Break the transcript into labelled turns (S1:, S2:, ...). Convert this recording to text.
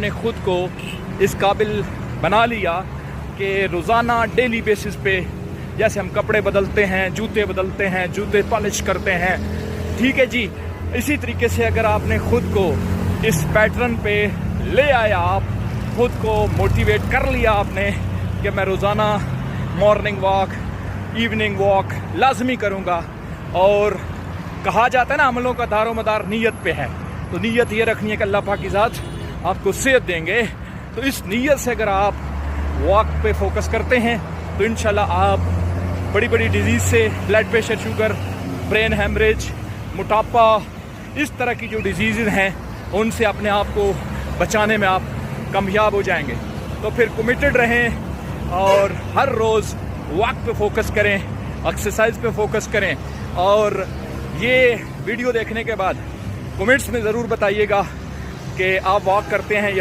S1: نے خود کو اس قابل بنا لیا کہ روزانہ ڈیلی بیسس پہ جیسے ہم کپڑے بدلتے ہیں، جوتے بدلتے ہیں، جوتے پالش کرتے ہیں، ٹھیک ہے جی، اسی طریقے سے اگر آپ نے خود کو اس پیٹرن پہ لے آیا، آپ خود کو موٹیویٹ کر لیا آپ نے کہ میں روزانہ مارننگ واک، ایوننگ واک لازمی کروں گا، اور کہا جاتا ہے نا عملوں کا دار و مدار نیت پہ ہے، تو نیت یہ رکھنی ہے کہ اللہ پاک کی ذات آپ کو صحت دیں گے، تو اس نیت سے اگر آپ واک پہ فوکس کرتے ہیں تو انشاءاللہ آپ بڑی بڑی ڈیزیز سے، blood pressure, sugar, brain haemorrhage, موٹاپا، اس طرح کی جو ڈیزیزز ہیں ان سے اپنے آپ کو بچانے میں آپ کامیاب ہو جائیں گے۔ تو پھر کمیٹڈ رہیں اور ہر روز واک پہ فوکس کریں، ایکسرسائز پہ فوکس کریں، اور یہ ویڈیو دیکھنے کے بعد کمنٹس میں ضرور بتائیے گا کہ آپ واک کرتے ہیں یا